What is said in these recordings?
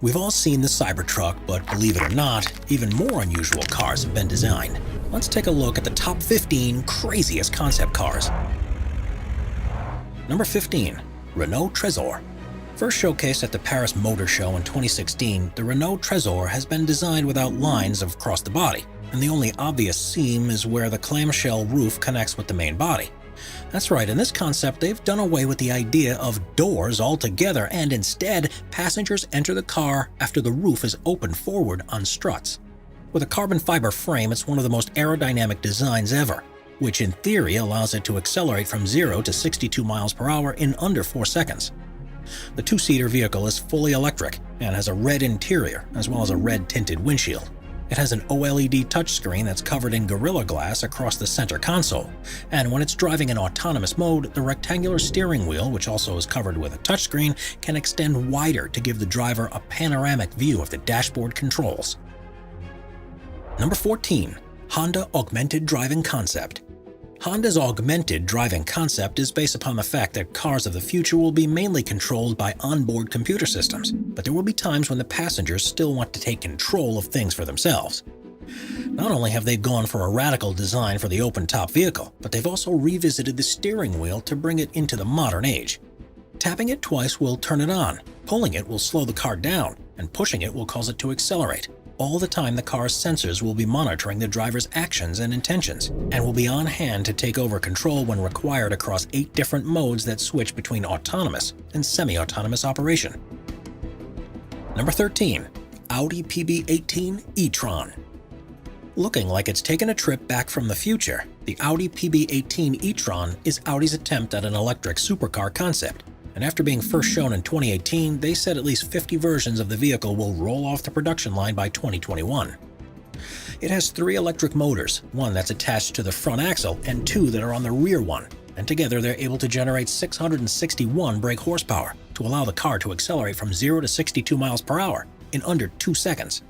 We've all seen the Cybertruck, but believe it or not, even more unusual cars have been designed. Let's take a look at the top 15 craziest concept cars. Number 15. Renault Trezor. First showcased at the Paris Motor Show in 2016, the Renault Trezor has been designed without lines across the body, and the only obvious seam is where the clamshell roof connects with the main body. That's right, in this concept they've done away with the idea of doors altogether, and instead, passengers enter the car after the roof is opened forward on struts. With a carbon fiber frame, it's one of the most aerodynamic designs ever, which in theory allows it to accelerate from 0 to 62 miles per hour in under 4 seconds. The two-seater vehicle is fully electric and has a red interior as well as a red tinted windshield. It has an OLED touchscreen that's covered in Gorilla Glass across the center console, and when it's driving in autonomous mode, the rectangular steering wheel, which also is covered with a touchscreen, can extend wider to give the driver a panoramic view of the dashboard controls. Number 14. Honda Augmented Driving Concept. Honda's augmented driving concept is based upon the fact that cars of the future will be mainly controlled by onboard computer systems, but there will be times when the passengers still want to take control of things for themselves. Not only have they gone for a radical design for the open-top vehicle, but they've also revisited the steering wheel to bring it into the modern age. Tapping it twice will turn it on, pulling it will slow the car down, and pushing it will cause it to accelerate. All the time the car's sensors will be monitoring the driver's actions and intentions, and will be on hand to take over control when required across 8 different modes that switch between autonomous and semi-autonomous operation. Number 13. Audi PB18 e-tron. Looking like it's taken a trip back from the future, the Audi PB18 e-tron is Audi's attempt at an electric supercar concept. And after being first shown in 2018, they said at least 50 versions of the vehicle will roll off the production line by 2021. It has 3 electric motors, one that's attached to the front axle and 2 that are on the rear one, and together they're able to generate 661 brake horsepower to allow the car to accelerate from 0 to 62 miles per hour in under 2 seconds.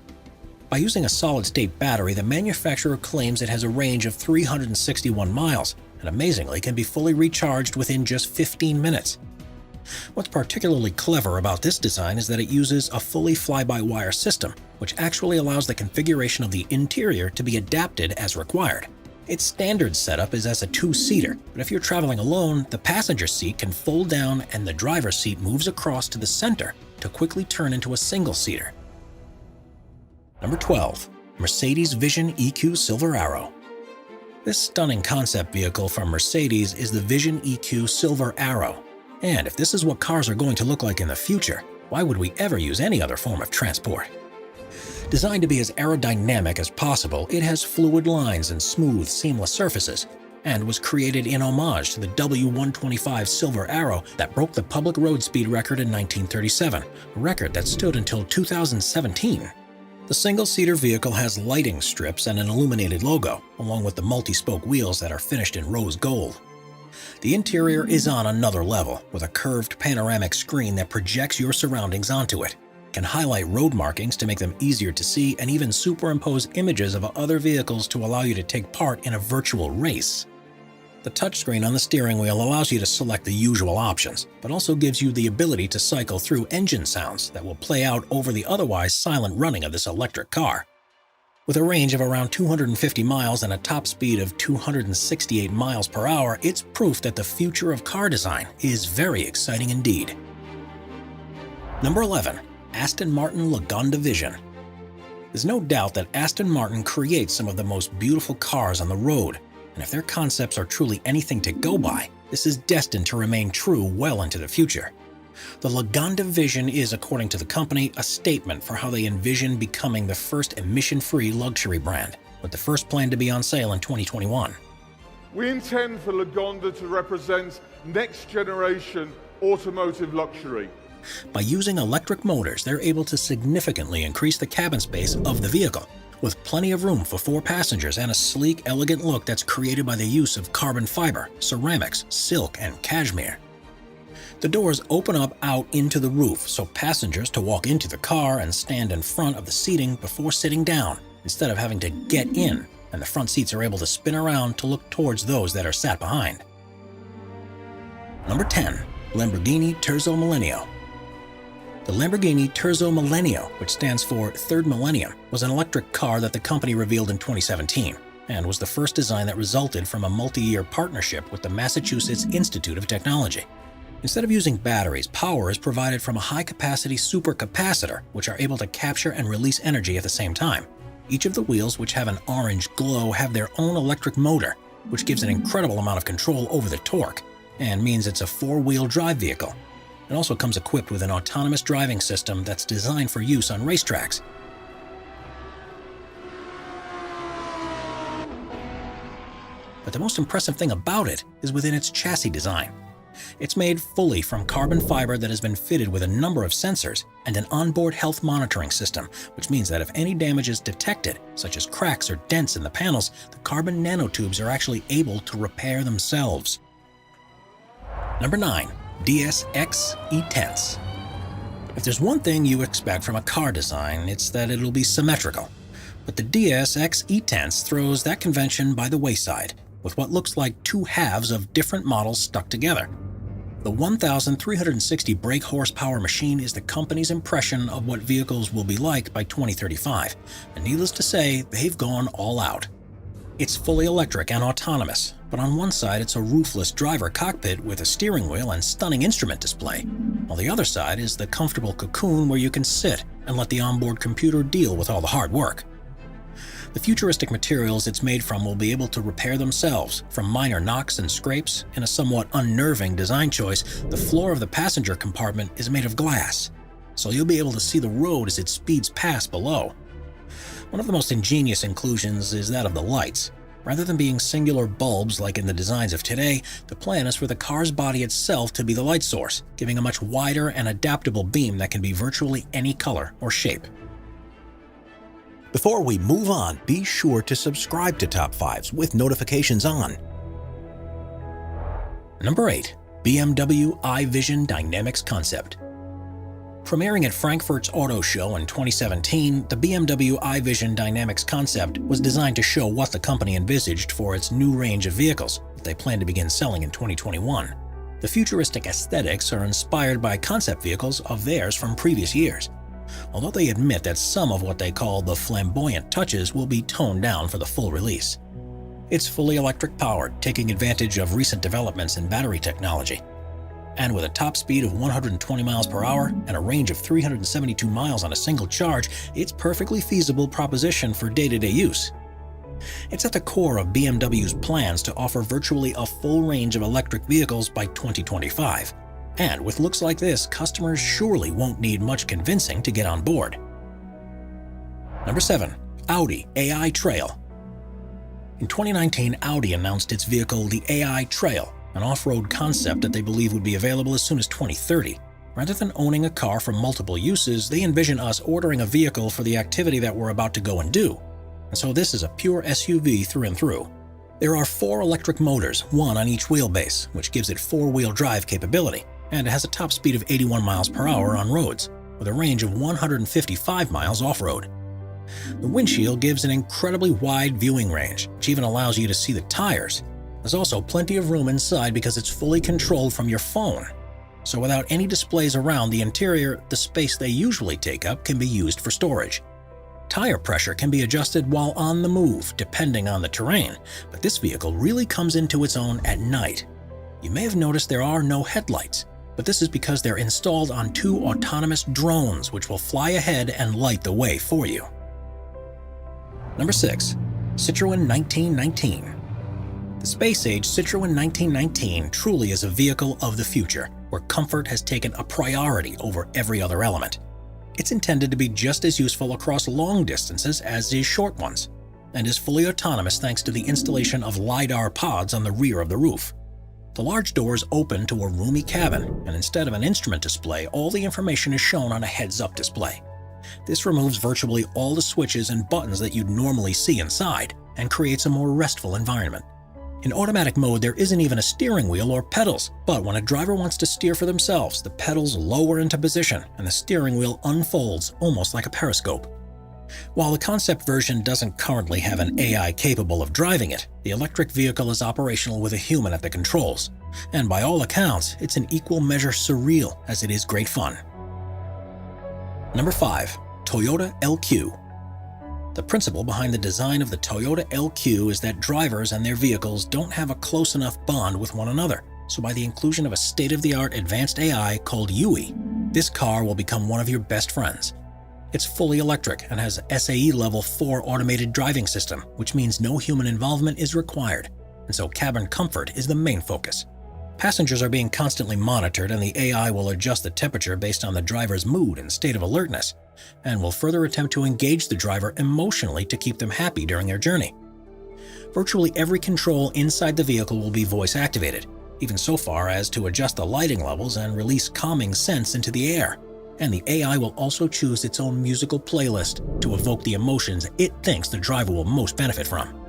By using a solid-state battery, the manufacturer claims it has a range of 361 miles, and amazingly can be fully recharged within just 15 minutes. What's particularly clever about this design is that it uses a fully fly-by-wire system, which actually allows the configuration of the interior to be adapted as required. Its standard setup is as a 2-seater, but if you're traveling alone, the passenger seat can fold down and the driver's seat moves across to the center to quickly turn into a single-seater. Number 12. Mercedes Vision EQ Silver Arrow. This stunning concept vehicle from Mercedes is the Vision EQ Silver Arrow. And if this is what cars are going to look like in the future, why would we ever use any other form of transport? Designed to be as aerodynamic as possible, it has fluid lines and smooth, seamless surfaces, and was created in homage to the W125 Silver Arrow that broke the public road speed record in 1937, a record that stood until 2017. The single-seater vehicle has lighting strips and an illuminated logo, along with the multi-spoke wheels that are finished in rose gold. The interior is on another level, with a curved panoramic screen that projects your surroundings onto it, can highlight road markings to make them easier to see, and even superimpose images of other vehicles to allow you to take part in a virtual race. The touchscreen on the steering wheel allows you to select the usual options, but also gives you the ability to cycle through engine sounds that will play out over the otherwise silent running of this electric car. With a range of around 250 miles and a top speed of 268 miles per hour, it's proof that the future of car design is very exciting indeed. Number 11. Aston Martin Lagonda Vision. There's no doubt that Aston Martin creates some of the most beautiful cars on the road, and if their concepts are truly anything to go by, this is destined to remain true well into the future. The Lagonda Vision is, according to the company, a statement for how they envision becoming the first emission-free luxury brand, with the first plan to be on sale in 2021. We intend for Lagonda to represent next-generation automotive luxury. By using electric motors, they're able to significantly increase the cabin space of the vehicle, with plenty of room for 4 passengers and a sleek, elegant look that's created by the use of carbon fiber, ceramics, silk, and cashmere. The doors open up out into the roof, so passengers to walk into the car and stand in front of the seating before sitting down, instead of having to get in, and the front seats are able to spin around to look towards those that are sat behind. Number 10. Lamborghini Terzo Millennio. The Lamborghini Terzo Millennio, which stands for Third Millennium, was an electric car that the company revealed in 2017 and was the first design that resulted from a multi-year partnership with the Massachusetts Institute of Technology. Instead of using batteries, power is provided from a high-capacity supercapacitor, which are able to capture and release energy at the same time. Each of the wheels, which have an orange glow, have their own electric motor, which gives an incredible amount of control over the torque, and means it's a four-wheel drive vehicle. It also comes equipped with an autonomous driving system that's designed for use on racetracks. But the most impressive thing about it is within its chassis design. It's made fully from carbon fiber that has been fitted with a number of sensors and an onboard health monitoring system, which means that if any damage is detected, such as cracks or dents in the panels, the carbon nanotubes are actually able to repair themselves. Number 9. DS-X E-Tense. If there's one thing you expect from a car design, it's that it'll be symmetrical. But the DS-X E-Tense throws that convention by the wayside, with what looks like two halves of different models stuck together. The 1,360 brake horsepower machine is the company's impression of what vehicles will be like by 2035, and needless to say, they've gone all out. It's fully electric and autonomous, but on one side it's a roofless driver cockpit with a steering wheel and stunning instrument display, while the other side is the comfortable cocoon where you can sit and let the onboard computer deal with all the hard work. The futuristic materials it's made from will be able to repair themselves from minor knocks and scrapes. In a somewhat unnerving design choice, the floor of the passenger compartment is made of glass, so you'll be able to see the road as it speeds past below. One of the most ingenious inclusions is that of the lights. Rather than being singular bulbs like in the designs of today, the plan is for the car's body itself to be the light source, giving a much wider and adaptable beam that can be virtually any color or shape. Before we move on, be sure to subscribe to Top 5s with notifications on. Number 8. BMW iVision Dynamics Concept. Premiering at Frankfurt's Auto Show in 2017, the BMW iVision Dynamics concept was designed to show what the company envisaged for its new range of vehicles that they plan to begin selling in 2021. The futuristic aesthetics are inspired by concept vehicles of theirs from previous years, although they admit that some of what they call the flamboyant touches will be toned down for the full release. It's fully electric powered, taking advantage of recent developments in battery technology. And with a top speed of 120 miles per hour and a range of 372 miles on a single charge, it's perfectly feasible proposition for day-to-day use. It's at the core of BMW's plans to offer virtually a full range of electric vehicles by 2025. And with looks like this, customers surely won't need much convincing to get on board. Number 7. Audi AI Trail. In 2019, Audi announced its vehicle, the AI Trail, an off-road concept that they believe would be available as soon as 2030. Rather than owning a car for multiple uses, they envision us ordering a vehicle for the activity that we're about to go and do. And so this is a pure SUV through and through. There are 4 electric motors, one on each wheelbase, which gives it 4-wheel drive capability, and it has a top speed of 81 miles per hour on roads, with a range of 155 miles off-road. The windshield gives an incredibly wide viewing range, which even allows you to see the tires. There's also plenty of room inside because it's fully controlled from your phone. So without any displays around the interior, the space they usually take up can be used for storage. Tire pressure can be adjusted while on the move, depending on the terrain, but this vehicle really comes into its own at night. You may have noticed there are no headlights, but this is because they're installed on 2 autonomous drones which will fly ahead and light the way for you. Number 6. Citroën 1919. The space-age Citroën 1919 truly is a vehicle of the future, where comfort has taken a priority over every other element. It's intended to be just as useful across long distances as is short ones, and is fully autonomous thanks to the installation of LiDAR pods on the rear of the roof. The large doors open to a roomy cabin, and instead of an instrument display, all the information is shown on a heads-up display. This removes virtually all the switches and buttons that you'd normally see inside, and creates a more restful environment. In automatic mode, there isn't even a steering wheel or pedals, but when a driver wants to steer for themselves, the pedals lower into position and the steering wheel unfolds almost like a periscope. While the concept version doesn't currently have an AI capable of driving it, the electric vehicle is operational with a human at the controls, and by all accounts, it's in equal measure surreal as it is great fun. Number 5. Toyota LQ. The principle behind the design of the Toyota LQ is that drivers and their vehicles don't have a close enough bond with one another. So by the inclusion of a state-of-the-art advanced AI called Yui, this car will become one of your best friends. It's fully electric and has SAE Level 4 automated driving system, which means no human involvement is required, and so cabin comfort is the main focus. Passengers are being constantly monitored, and the AI will adjust the temperature based on the driver's mood and state of alertness, and will further attempt to engage the driver emotionally to keep them happy during their journey. Virtually every control inside the vehicle will be voice-activated, even so far as to adjust the lighting levels and release calming scents into the air. And the AI will also choose its own musical playlist to evoke the emotions it thinks the driver will most benefit from.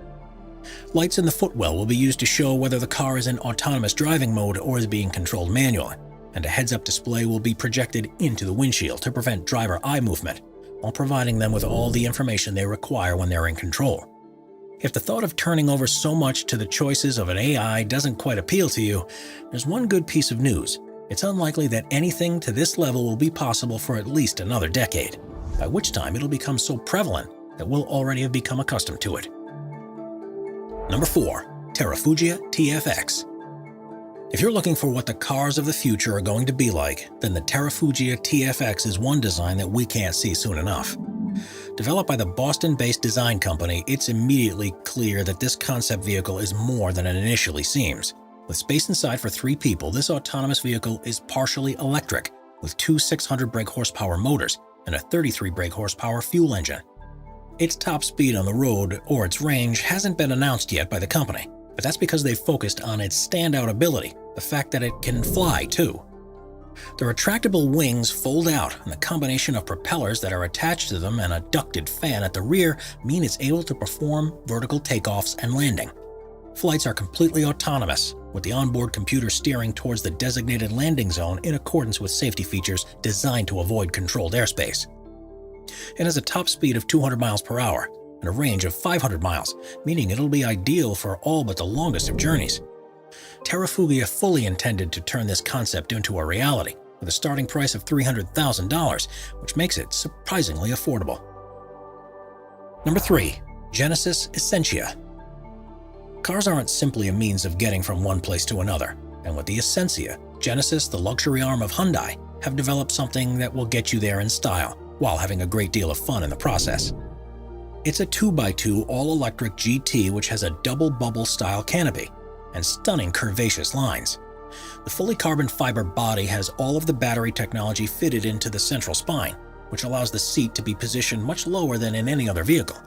Lights in the footwell will be used to show whether the car is in autonomous driving mode or is being controlled manually, and a heads-up display will be projected into the windshield to prevent driver eye movement, while providing them with all the information they require when they're in control. If the thought of turning over so much to the choices of an AI doesn't quite appeal to you, there's one good piece of news. It's unlikely that anything to this level will be possible for at least another decade, by which time it'll become so prevalent that we'll already have become accustomed to it. Number 4. Terrafugia TFX. If you're looking for what the cars of the future are going to be like, then the Terrafugia TFX is one design that we can't see soon enough. Developed by the Boston-based design company, it's immediately clear that this concept vehicle is more than it initially seems. With space inside for 3 people, this autonomous vehicle is partially electric, with 2 600 brake horsepower motors and a 33 brake horsepower fuel engine. Its top speed on the road, or its range, hasn't been announced yet by the company, but that's because they've focused on its standout ability, the fact that it can fly too. The retractable wings fold out, and the combination of propellers that are attached to them and a ducted fan at the rear mean it's able to perform vertical takeoffs and landing. Flights are completely autonomous, with the onboard computer steering towards the designated landing zone in accordance with safety features designed to avoid controlled airspace. It has a top speed of 200 miles per hour and a range of 500 miles, meaning it'll be ideal for all but the longest of journeys. Terrafugia fully intended to turn this concept into a reality, with a starting price of $300,000, which makes it surprisingly affordable. Number 3. Genesis Essentia. Cars aren't simply a means of getting from one place to another, and with the Essentia, Genesis, the luxury arm of Hyundai, have developed something that will get you there in style, while having a great deal of fun in the process. It's a 2x2 all-electric GT which has a double bubble-style canopy and stunning curvaceous lines. The fully carbon fiber body has all of the battery technology fitted into the central spine, which allows the seat to be positioned much lower than in any other vehicle.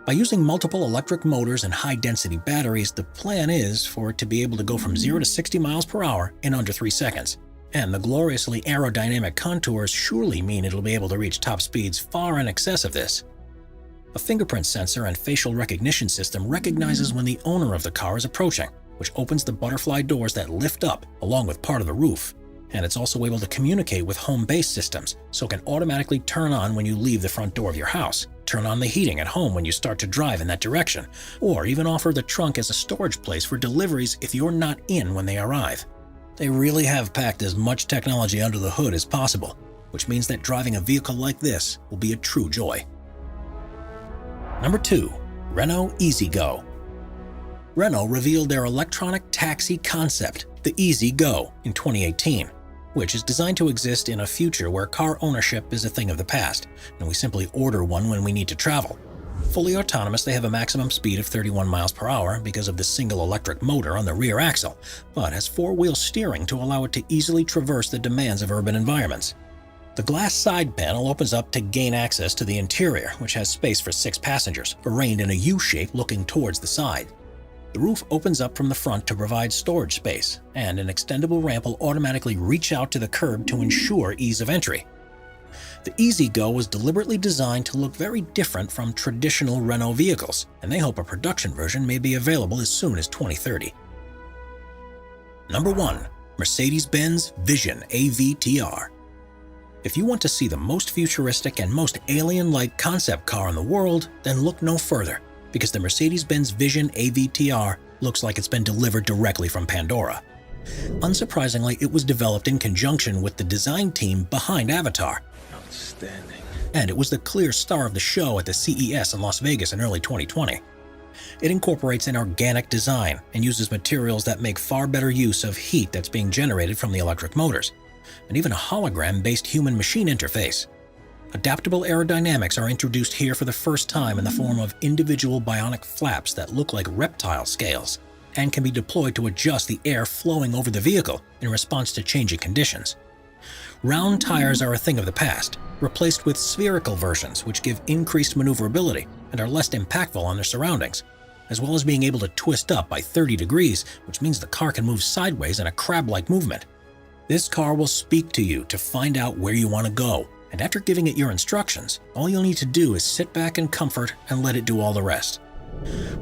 By using multiple electric motors and high-density batteries, the plan is for it to be able to go from 0 to 60 miles per hour in under 3 seconds. And the gloriously aerodynamic contours surely mean it'll be able to reach top speeds far in excess of this. A fingerprint sensor and facial recognition system recognizes when the owner of the car is approaching, which opens the butterfly doors that lift up along with part of the roof. And it's also able to communicate with home-based systems, so it can automatically turn on when you leave the front door of your house, turn on the heating at home when you start to drive in that direction, or even offer the trunk as a storage place for deliveries if you're not in when they arrive. They really have packed as much technology under the hood as possible, which means that driving a vehicle like this will be a true joy. Number 2. Renault EasyGo. Renault revealed their electronic taxi concept, the EasyGo, in 2018, which is designed to exist in a future where car ownership is a thing of the past, and we simply order one when we need to travel. Fully autonomous, they have a maximum speed of 31 miles per hour because of the single electric motor on the rear axle, but has 4-wheel steering to allow it to easily traverse the demands of urban environments. The glass side panel opens up to gain access to the interior, which has space for 6 passengers, arranged in a U-shape looking towards the side. The roof opens up from the front to provide storage space, and an extendable ramp will automatically reach out to the curb to ensure ease of entry. The EasyGo was deliberately designed to look very different from traditional Renault vehicles, and they hope a production version may be available as soon as 2030. Number 1. Mercedes-Benz Vision AVTR. If you want to see the most futuristic and most alien-like concept car in the world, then look no further, because the Mercedes-Benz Vision AVTR looks like it's been delivered directly from Pandora. Unsurprisingly, it was developed in conjunction with the design team behind Avatar. Outstanding. And it was the clear star of the show at the CES in Las Vegas in early 2020. It incorporates an organic design and uses materials that make far better use of heat that's being generated from the electric motors, and even a hologram-based human-machine interface. Adaptable aerodynamics are introduced here for the first time in the form of individual bionic flaps that look like reptile scales and can be deployed to adjust the air flowing over the vehicle in response to changing conditions. Round tires are a thing of the past, replaced with spherical versions which give increased maneuverability and are less impactful on their surroundings, as well as being able to twist up by 30 degrees, which means the car can move sideways in a crab-like movement. This car will speak to you to find out where you want to go, and after giving it your instructions, all you'll need to do is sit back in comfort and let it do all the rest.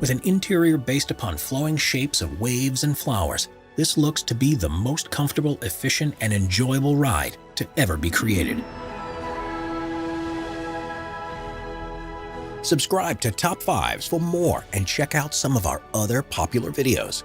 With an interior based upon flowing shapes of waves and flowers, this looks to be the most comfortable, efficient, and enjoyable ride to ever be created. Subscribe to Top 5s for more and check out some of our other popular videos.